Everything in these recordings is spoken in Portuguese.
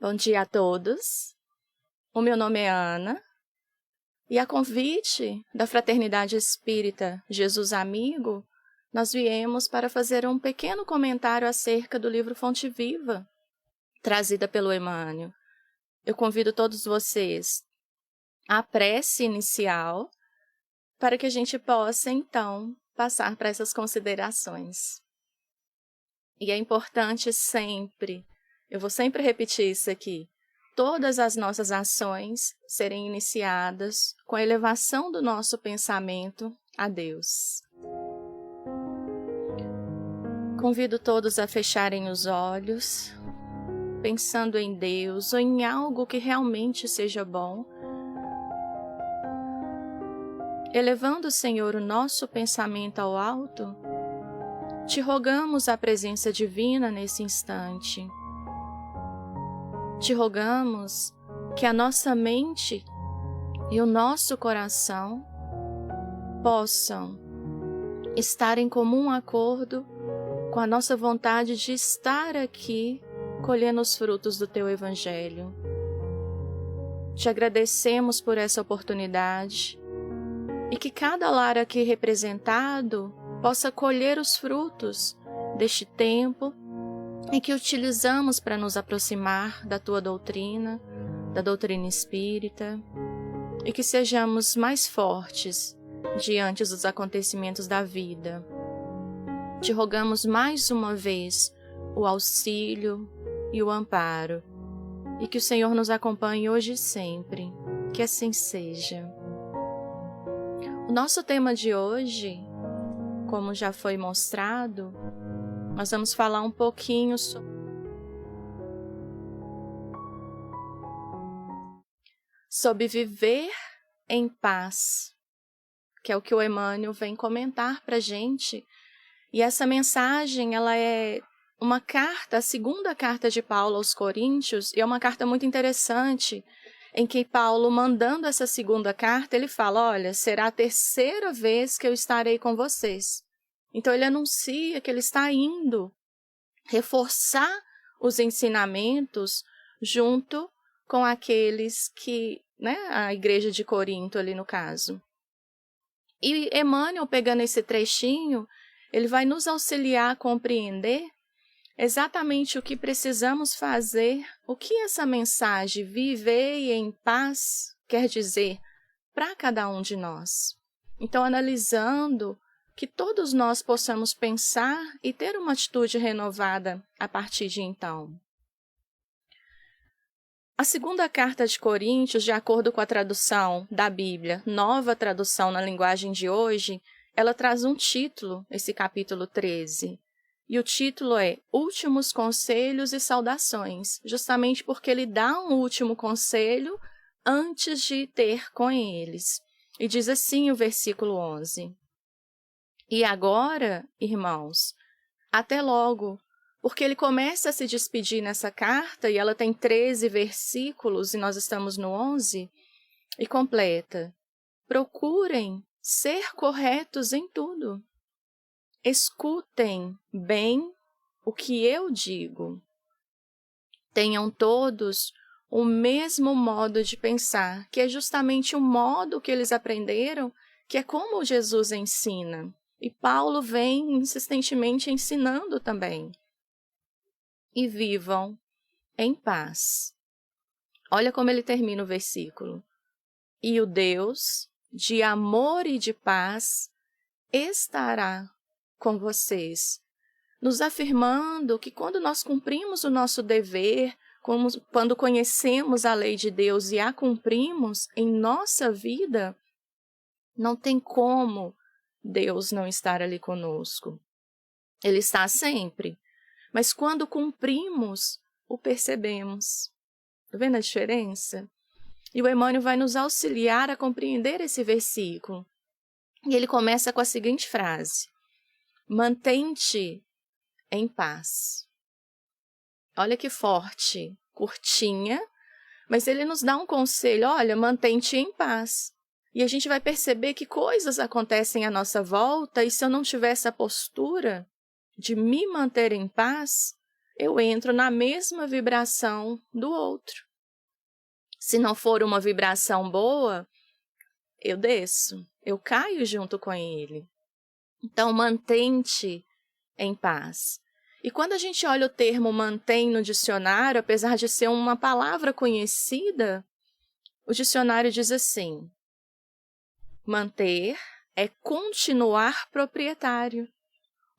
Bom dia a todos. O meu nome é Ana e a convite da Fraternidade Espírita Jesus Amigo, nós viemos para fazer um pequeno comentário acerca do livro Fonte Viva, trazida pelo Emmanuel. Eu convido todos vocês à prece inicial para que a gente possa, então, passar para essas considerações. E é importante sempre, eu vou sempre repetir isso aqui, todas as nossas ações serem iniciadas com a elevação do nosso pensamento a Deus. Convido todos a fecharem os olhos, pensando em Deus ou em algo que realmente seja bom, elevando, Senhor, o nosso pensamento ao alto. Te rogamos a presença divina nesse instante. Te rogamos que a nossa mente e o nosso coração possam estar em comum acordo com a nossa vontade de estar aqui colhendo os frutos do Teu Evangelho. Te agradecemos por essa oportunidade e que cada lar aqui representado possa colher os frutos deste tempo em que utilizamos para nos aproximar da Tua doutrina, da doutrina espírita, e que sejamos mais fortes diante dos acontecimentos da vida. Te rogamos mais uma vez o auxílio e o amparo, e que o Senhor nos acompanhe hoje e sempre, que assim seja. O nosso tema de hoje, como já foi mostrado, nós vamos falar um pouquinho sobre viver em paz, que é o que o Emmanuel vem comentar para a gente. E essa mensagem, ela é uma carta, a segunda carta de Paulo aos Coríntios, e é uma carta muito interessante, em que Paulo, mandando essa segunda carta, ele fala, olha, será a terceira vez que eu estarei com vocês. Então ele anuncia que ele está indo reforçar os ensinamentos junto com aqueles que, a igreja de Corinto ali no caso. E Emmanuel, pegando esse trechinho, ele vai nos auxiliar a compreender exatamente o que precisamos fazer, o que essa mensagem vivei em paz quer dizer para cada um de nós. Então, analisando que todos nós possamos pensar e ter uma atitude renovada a partir de então. A segunda carta de Coríntios, de acordo com a tradução da Bíblia, nova tradução na linguagem de hoje, ela traz um título, esse capítulo 13. E o título é Últimos Conselhos e Saudações, justamente porque ele dá um último conselho antes de ter com eles. E diz assim o versículo 11. E agora, irmãos, até logo, porque ele começa a se despedir nessa carta, e ela tem 13 versículos, e nós estamos no 11, e completa. Procurem ser corretos em tudo. Escutem bem o que eu digo. Tenham todos o mesmo modo de pensar, que é justamente o modo que eles aprenderam, que é como Jesus ensina. E Paulo vem insistentemente ensinando também. E vivam em paz. Olha como ele termina o versículo. E o Deus de amor e de paz estará com vocês, nos afirmando que quando nós cumprimos o nosso dever, quando conhecemos a lei de Deus e a cumprimos em nossa vida, não tem como Deus não estar ali conosco. Ele está sempre, mas quando cumprimos, o percebemos. Está vendo a diferença? E o Emmanuel vai nos auxiliar a compreender esse versículo. E ele começa com a seguinte frase: mantém-te em paz. Olha que forte, curtinha, mas ele nos dá um conselho, olha, mantém-te em paz. E a gente vai perceber que coisas acontecem à nossa volta, e se eu não tiver essa postura de me manter em paz, eu entro na mesma vibração do outro. Se não for uma vibração boa, eu desço, eu caio junto com ele. Então, mantém-te em paz. E quando a gente olha o termo mantém no dicionário, apesar de ser uma palavra conhecida, o dicionário diz assim: manter é continuar proprietário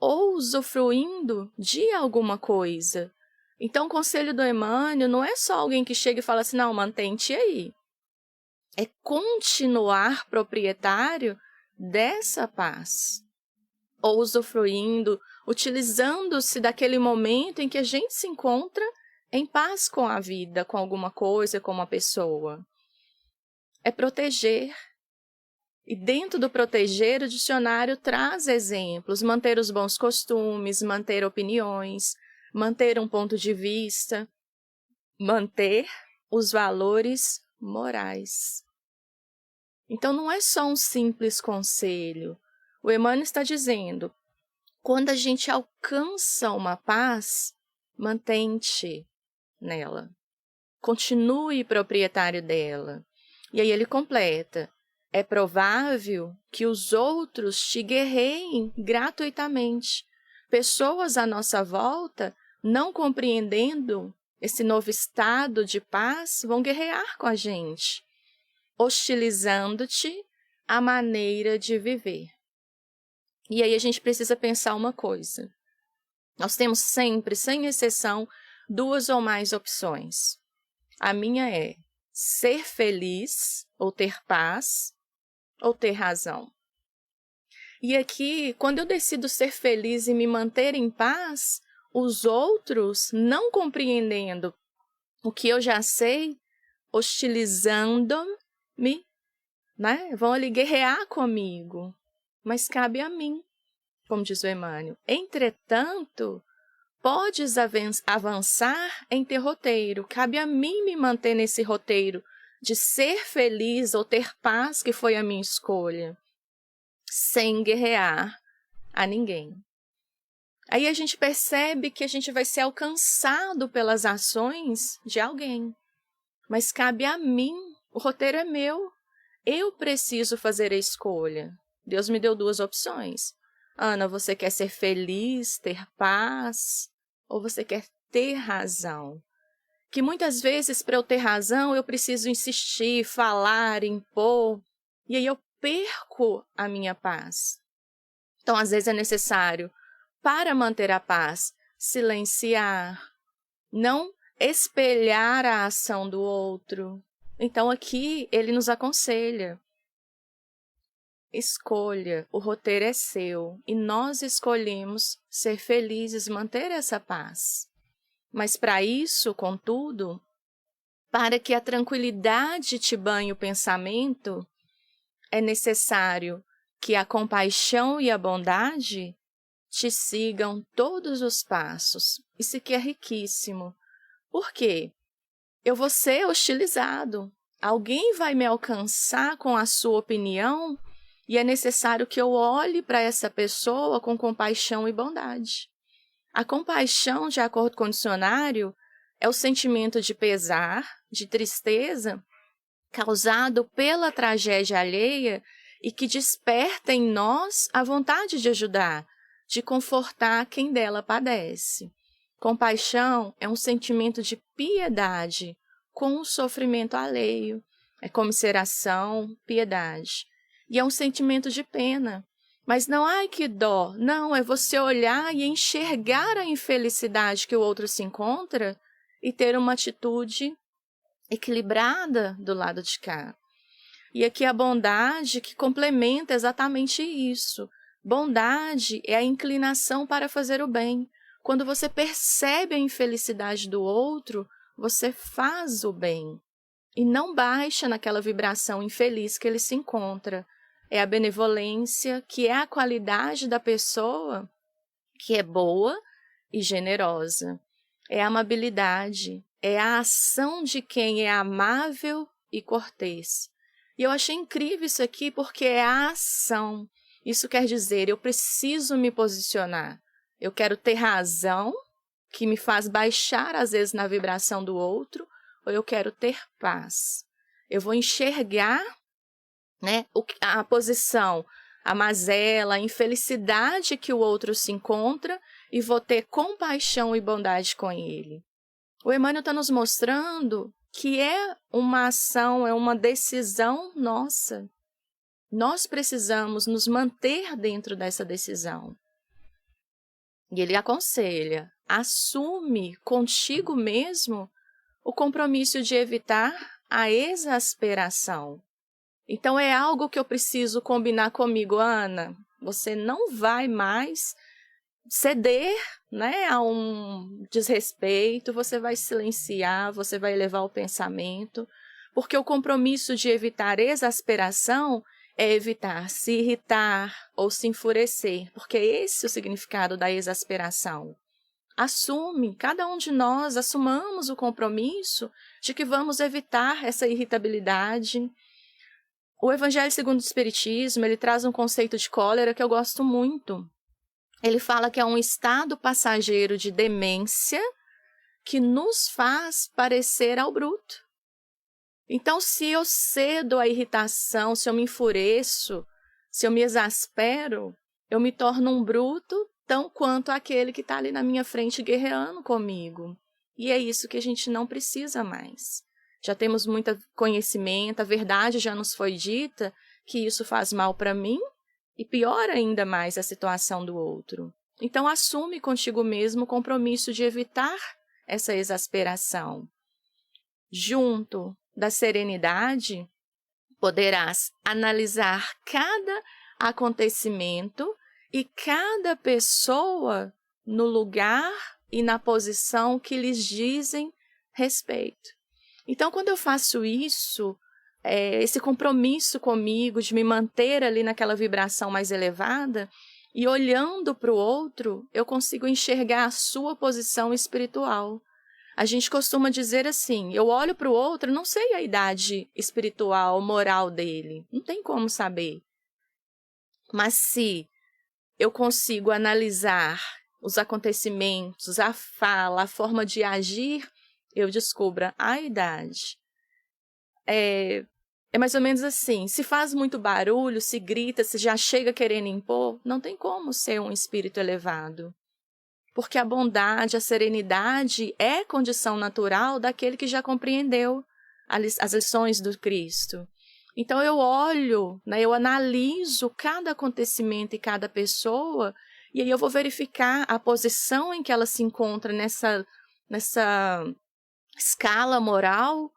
ou usufruindo de alguma coisa. Então, o conselho do Emmanuel não é só alguém que chega e fala assim, não, mantém-te aí. É continuar proprietário dessa paz. Ou usufruindo, utilizando-se daquele momento em que a gente se encontra em paz com a vida, com alguma coisa, com uma pessoa. É proteger. E dentro do proteger, o dicionário traz exemplos, manter os bons costumes, manter opiniões, manter um ponto de vista, manter os valores morais. Então, não é só um simples conselho. O Emmanuel está dizendo, quando a gente alcança uma paz, mantém-te nela. Continue proprietário dela. E aí ele completa, é provável que os outros te guerreiem gratuitamente. Pessoas à nossa volta, não compreendendo esse novo estado de paz, vão guerrear com a gente, hostilizando-te a maneira de viver. E aí a gente precisa pensar uma coisa. Nós temos sempre, sem exceção, 2 ou mais opções. A minha é ser feliz, ou ter paz, ou ter razão. E aqui, quando eu decido ser feliz e me manter em paz, os outros, não compreendendo o que eu já sei, hostilizando-me, né? Vão ali guerrear comigo. Mas cabe a mim, como diz o Emmanuel. Entretanto, podes avançar em teu roteiro. Cabe a mim me manter nesse roteiro de ser feliz ou ter paz, que foi a minha escolha, sem guerrear a ninguém. Aí a gente percebe que a gente vai ser alcançado pelas ações de alguém. Mas cabe a mim, o roteiro é meu. Eu preciso fazer a escolha. Deus me deu 2 opções. Ana, você quer ser feliz, ter paz, ou você quer ter razão? Que muitas vezes, para eu ter razão, eu preciso insistir, falar, impor, e aí eu perco a minha paz. Então, às vezes é necessário, para manter a paz, silenciar, não espelhar a ação do outro. Então, aqui, ele nos aconselha. Escolha, o roteiro é seu, e nós escolhemos ser felizes, manter essa paz. Mas para isso, contudo, para que a tranquilidade te banhe o pensamento, é necessário que a compaixão e a bondade te sigam todos os passos. Isso aqui é riquíssimo. Por quê? Eu vou ser hostilizado. Alguém vai me alcançar com a sua opinião e é necessário que eu olhe para essa pessoa com compaixão e bondade. A compaixão, de acordo com o dicionário, é o sentimento de pesar, de tristeza, causado pela tragédia alheia e que desperta em nós a vontade de ajudar, de confortar quem dela padece. Compaixão é um sentimento de piedade com o sofrimento alheio, é comiseração, piedade. E é um sentimento de pena. Mas não, ai que dó, não, é você olhar e enxergar a infelicidade que o outro se encontra e ter uma atitude equilibrada do lado de cá. E aqui a bondade que complementa exatamente isso. Bondade é a inclinação para fazer o bem. Quando você percebe a infelicidade do outro, você faz o bem. E não baixa naquela vibração infeliz que ele se encontra. É a benevolência, que é a qualidade da pessoa, que é boa e generosa. É a amabilidade, é a ação de quem é amável e cortês. E eu achei incrível isso aqui porque é a ação. Isso quer dizer, eu preciso me posicionar. Eu quero ter razão, que me faz baixar, às vezes, na vibração do outro, ou eu quero ter paz. Eu vou enxergar, né, a posição, a mazela, a infelicidade que o outro se encontra e vou ter compaixão e bondade com ele. O Emmanuel está nos mostrando que é uma ação, é uma decisão nossa. Nós precisamos nos manter dentro dessa decisão. E ele aconselha, assume contigo mesmo o compromisso de evitar a exasperação. Então é algo que eu preciso combinar comigo, Ana. Você não vai mais ceder, né, a um desrespeito, você vai silenciar, você vai elevar o pensamento, porque o compromisso de evitar exasperação é evitar se irritar ou se enfurecer, porque esse é o significado da exasperação. Assume, cada um de nós, assumamos o compromisso de que vamos evitar essa irritabilidade. O Evangelho segundo o Espiritismo, ele traz um conceito de cólera que eu gosto muito. Ele fala que é um estado passageiro de demência que nos faz parecer ao bruto. Então, se eu cedo à irritação, se eu me enfureço, se eu me exaspero, eu me torno um bruto tão quanto aquele que está ali na minha frente guerreando comigo. E é isso que a gente não precisa mais. Já temos muito conhecimento, a verdade já nos foi dita que isso faz mal para mim e piora ainda mais a situação do outro. Então, assume contigo mesmo o compromisso de evitar essa exasperação. Junto da serenidade, poderás analisar cada acontecimento e cada pessoa no lugar e na posição que lhes dizem respeito. Então, quando eu faço isso, esse compromisso comigo de me manter ali naquela vibração mais elevada e olhando para o outro, eu consigo enxergar a sua posição espiritual. A gente costuma dizer assim, eu olho para o outro, não sei a idade espiritual, moral dele, não tem como saber. Mas se eu consigo analisar os acontecimentos, a fala, a forma de agir, eu descubro a idade. É mais ou menos assim, se faz muito barulho, se grita, se já chega querendo impor, não tem como ser um espírito elevado. Porque a bondade, a serenidade é condição natural daquele que já compreendeu as lições do Cristo. Então eu olho, né, eu analiso cada acontecimento e cada pessoa, e aí eu vou verificar a posição em que ela se encontra nessa escala moral,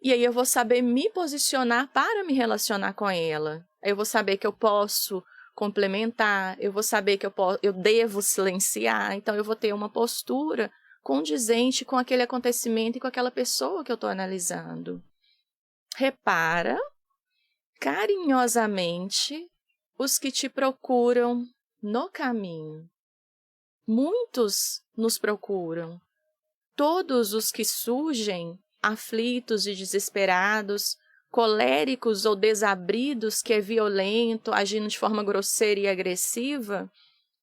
e aí eu vou saber me posicionar para me relacionar com ela. Eu vou saber que eu posso complementar, eu vou saber que eu devo silenciar, então eu vou ter uma postura condizente com aquele acontecimento e com aquela pessoa que eu estou analisando. Repara carinhosamente os que te procuram no caminho. Muitos nos procuram. Todos os que surgem aflitos e desesperados, coléricos ou desabridos, que é violento, agindo de forma grosseira e agressiva,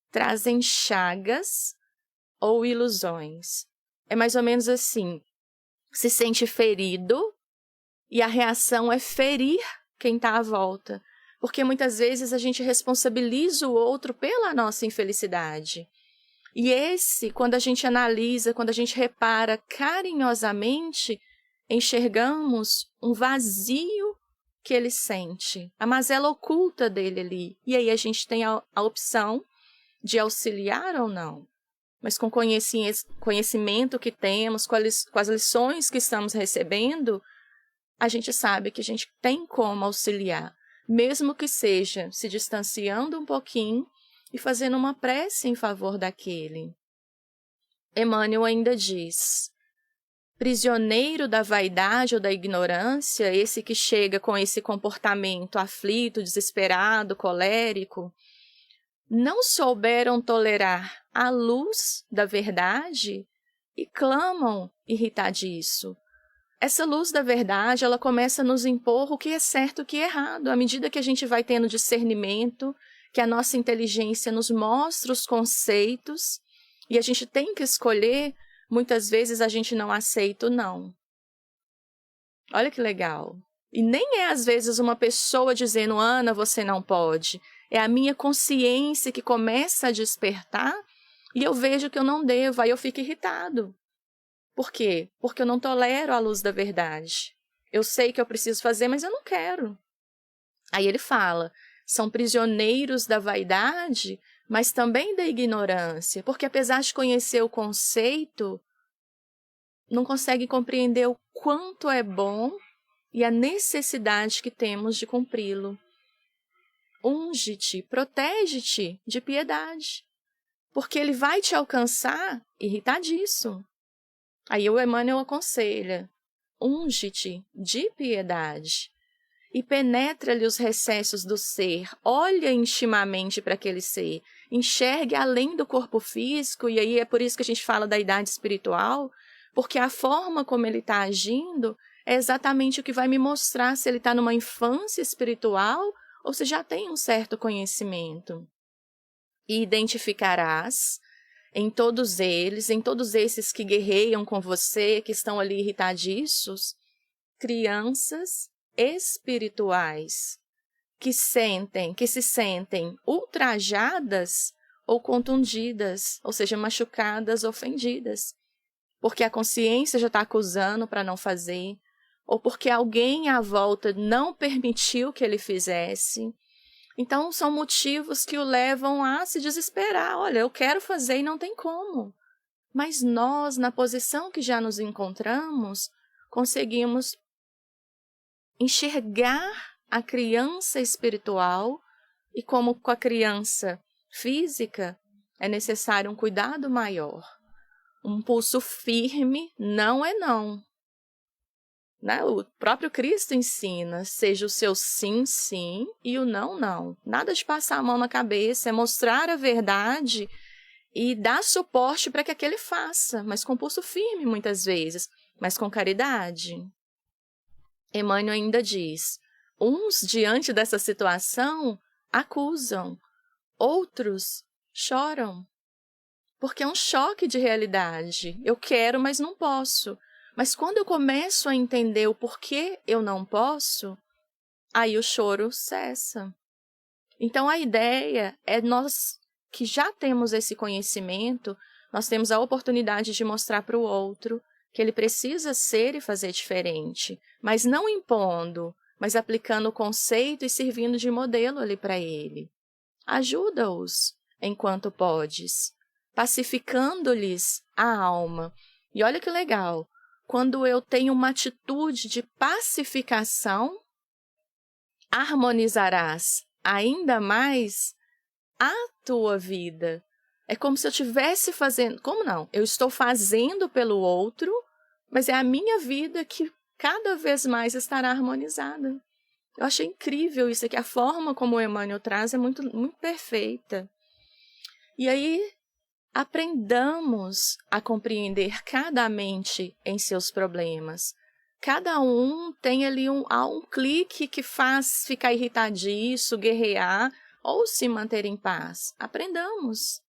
trazem chagas ou ilusões. É mais ou menos assim, se sente ferido e a reação é ferir quem está à volta, porque muitas vezes a gente responsabiliza o outro pela nossa infelicidade. E quando a gente analisa, quando a gente repara carinhosamente, enxergamos um vazio que ele sente, a mazela oculta dele ali. E aí a gente tem a opção de auxiliar ou não. Mas com conhecimento que temos, com as lições que estamos recebendo, a gente sabe que a gente tem como auxiliar, mesmo que seja se distanciando um pouquinho e fazendo uma prece em favor daquele. Emmanuel ainda diz: prisioneiro da vaidade ou da ignorância, esse que chega com esse comportamento aflito, desesperado, colérico, não souberam tolerar a luz da verdade e clamam irritadiço. Essa luz da verdade, ela começa a nos impor o que é certo e o que é errado, à medida que a gente vai tendo discernimento, que a nossa inteligência nos mostra os conceitos e a gente tem que escolher, muitas vezes a gente não aceita o não. Olha que legal. E nem é às vezes uma pessoa dizendo, Ana, você não pode. É a minha consciência que começa a despertar e eu vejo que eu não devo, aí eu fico irritado. Por quê? Porque eu não tolero a luz da verdade. Eu sei que eu preciso fazer, mas eu não quero. Aí ele fala, são prisioneiros da vaidade, mas também da ignorância, porque apesar de conhecer o conceito, não conseguem compreender o quanto é bom e a necessidade que temos de cumpri-lo. Unge-te, protege-te de piedade, porque ele vai te alcançar irritadiço. Aí o Emmanuel aconselha, unge-te de piedade e penetra-lhe os recessos do ser, olha intimamente para aquele ser, enxergue além do corpo físico, e aí é por isso que a gente fala da idade espiritual, porque a forma como ele está agindo é exatamente o que vai me mostrar se ele está numa infância espiritual ou se já tem um certo conhecimento. E identificarás em todos eles, em todos esses que guerreiam com você, que estão ali irritadiços, crianças espirituais que se sentem ultrajadas ou contundidas, ou seja, machucadas, ofendidas, porque a consciência já está acusando para não fazer, ou porque alguém à volta não permitiu que ele fizesse. Então, são motivos que o levam a se desesperar. Olha, eu quero fazer e não tem como. Mas nós, na posição que já nos encontramos, conseguimos enxergar a criança espiritual e como com a criança física é necessário um cuidado maior. Um pulso firme não é não. Né? O próprio Cristo ensina, seja o seu sim, sim e o não, não. Nada de passar a mão na cabeça, é mostrar a verdade e dar suporte para que aquele faça, mas com pulso firme muitas vezes, mas com caridade. Emmanuel ainda diz, uns diante dessa situação acusam, outros choram, porque é um choque de realidade. Eu quero, mas não posso. Mas quando eu começo a entender o porquê eu não posso, aí o choro cessa. Então a ideia é nós que já temos esse conhecimento, nós temos a oportunidade de mostrar para o outro que ele precisa ser e fazer diferente, mas não impondo, mas aplicando o conceito e servindo de modelo ali para ele. Ajuda-os enquanto podes, pacificando-lhes a alma. E olha que legal, quando eu tenho uma atitude de pacificação, harmonizarás ainda mais a tua vida. É como se eu estivesse fazendo... Como não? Eu estou fazendo pelo outro, mas é a minha vida que cada vez mais estará harmonizada. Eu achei incrível isso aqui. A forma como o Emmanuel traz é muito, muito perfeita. E aí, aprendamos a compreender cada mente em seus problemas. Cada um tem ali um clique que faz ficar irritadiço, guerrear ou se manter em paz. Aprendamos.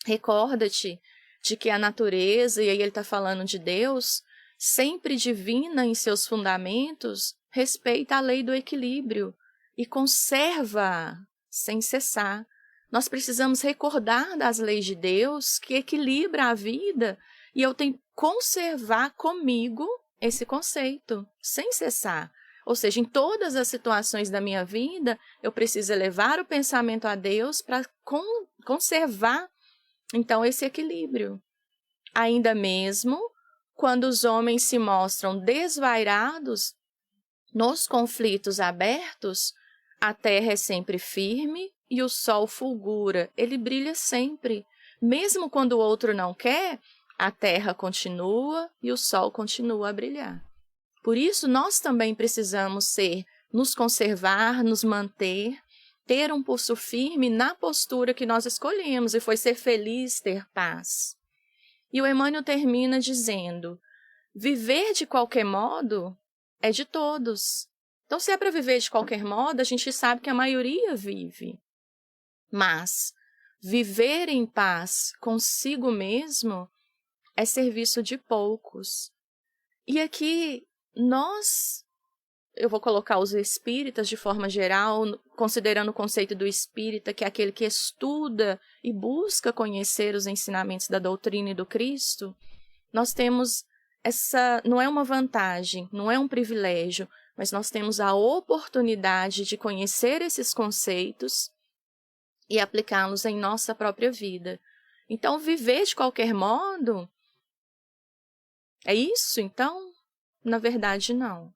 Recorda-te de que a natureza, e aí ele está falando de Deus, sempre divina em seus fundamentos, respeita a lei do equilíbrio e conserva-a sem cessar. Nós precisamos recordar das leis de Deus que equilibra a vida e eu tenho que conservar comigo esse conceito, sem cessar. Ou seja, em todas as situações da minha vida, eu preciso elevar o pensamento a Deus para conservar, então, esse equilíbrio. Ainda mesmo, quando os homens se mostram desvairados nos conflitos abertos, a terra é sempre firme e o sol fulgura, ele brilha sempre. Mesmo quando o outro não quer, a terra continua e o sol continua a brilhar. Por isso, nós também precisamos nos conservar, nos manter, ter um pulso firme na postura que nós escolhemos, e foi ser feliz, ter paz. E o Emmanuel termina dizendo, viver de qualquer modo é de todos. Então, se é para viver de qualquer modo, a gente sabe que a maioria vive. Mas, viver em paz consigo mesmo é serviço de poucos. E aqui eu vou colocar os espíritas de forma geral, considerando o conceito do espírita, que é aquele que estuda e busca conhecer os ensinamentos da doutrina e do Cristo. Nós temos não é uma vantagem, não é um privilégio, mas nós temos a oportunidade de conhecer esses conceitos e aplicá-los em nossa própria vida. Então, viver de qualquer modo, é isso? Então, na verdade, não.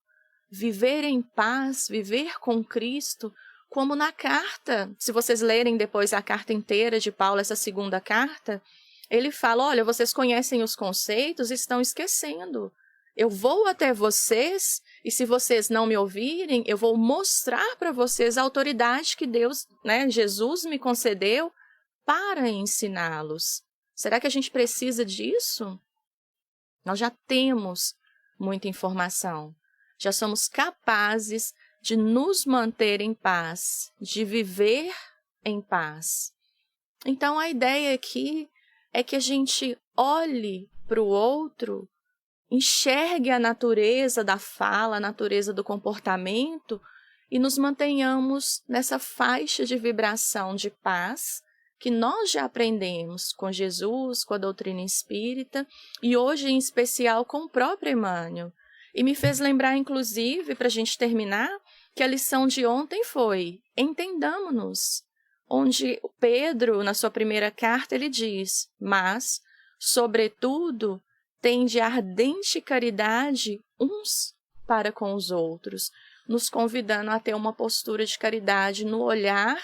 Viver em paz, viver com Cristo, como na carta. Se vocês lerem depois a carta inteira de Paulo, essa segunda carta, ele fala, olha, vocês conhecem os conceitos e estão esquecendo. Eu vou até vocês e se vocês não me ouvirem, eu vou mostrar para vocês a autoridade que Deus, Jesus me concedeu para ensiná-los. Será que a gente precisa disso? Nós já temos muita informação. Já somos capazes de nos manter em paz, de viver em paz. Então, a ideia aqui é que a gente olhe para o outro, enxergue a natureza da fala, a natureza do comportamento e nos mantenhamos nessa faixa de vibração de paz que nós já aprendemos com Jesus, com a doutrina espírita e hoje, em especial, com o próprio Emmanuel. E me fez lembrar, inclusive, para a gente terminar, que a lição de ontem foi entendamo-nos, onde Pedro, na sua primeira carta, ele diz, mas, sobretudo, tende ardente caridade uns para com os outros, nos convidando a ter uma postura de caridade no olhar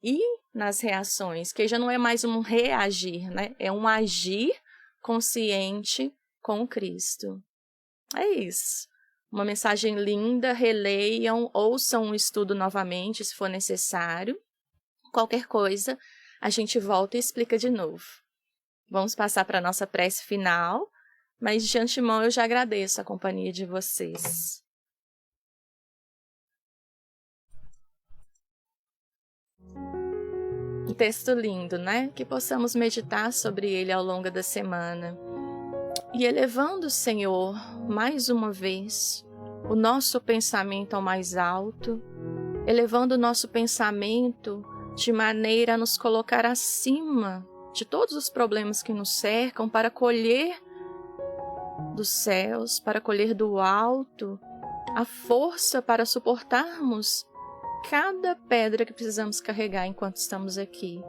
e nas reações, que já não é mais um reagir, é um agir consciente com Cristo. É isso. Uma mensagem linda, releiam, ouçam um estudo novamente, se for necessário. Qualquer coisa, a gente volta e explica de novo. Vamos passar para a nossa prece final, mas de antemão eu já agradeço a companhia de vocês. Um texto lindo, Que possamos meditar sobre ele ao longo da semana. E elevando, Senhor, mais uma vez, o nosso pensamento ao mais alto, elevando o nosso pensamento de maneira a nos colocar acima de todos os problemas que nos cercam, para colher dos céus, para colher do alto, a força para suportarmos cada pedra que precisamos carregar enquanto estamos aqui.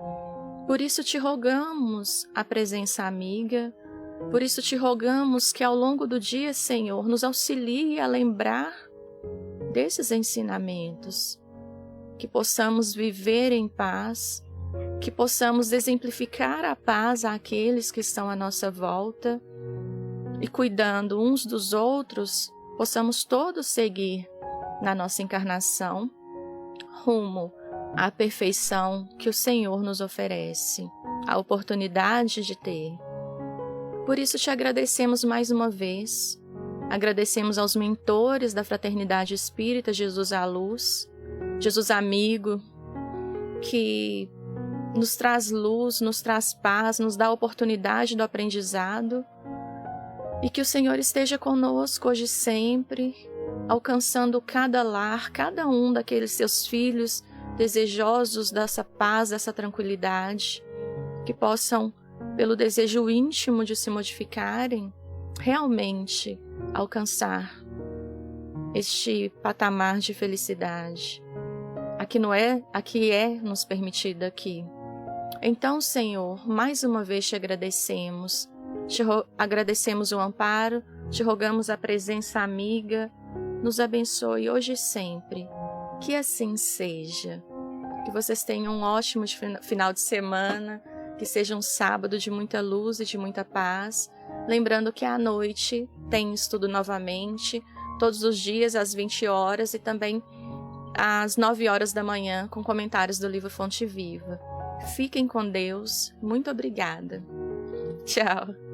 Por isso te rogamos a presença amiga, por isso te rogamos que ao longo do dia, Senhor, nos auxilie a lembrar desses ensinamentos, que possamos viver em paz, que possamos exemplificar a paz àqueles que estão à nossa volta e cuidando uns dos outros, possamos todos seguir na nossa encarnação rumo à perfeição que o Senhor nos oferece, a oportunidade de ter. Por isso te agradecemos mais uma vez, agradecemos aos mentores da Fraternidade Espírita Jesus à Luz, Jesus amigo, que nos traz luz, nos traz paz, nos dá a oportunidade do aprendizado, e que o Senhor esteja conosco hoje e sempre, alcançando cada lar, cada um daqueles seus filhos desejosos dessa paz, dessa tranquilidade, que possam, pelo desejo íntimo de se modificarem, realmente alcançar este patamar de felicidade. Aqui é nos permitido aqui. Então, Senhor, mais uma vez te agradecemos. Agradecemos o amparo, te rogamos a presença amiga, nos abençoe hoje e sempre. Que assim seja. Que vocês tenham um ótimo final de semana, que seja um sábado de muita luz e de muita paz. Lembrando que à noite tem estudo novamente, todos os dias às 20 horas e também às 9 horas da manhã, com comentários do livro Fonte Viva. Fiquem com Deus. Muito obrigada. Tchau.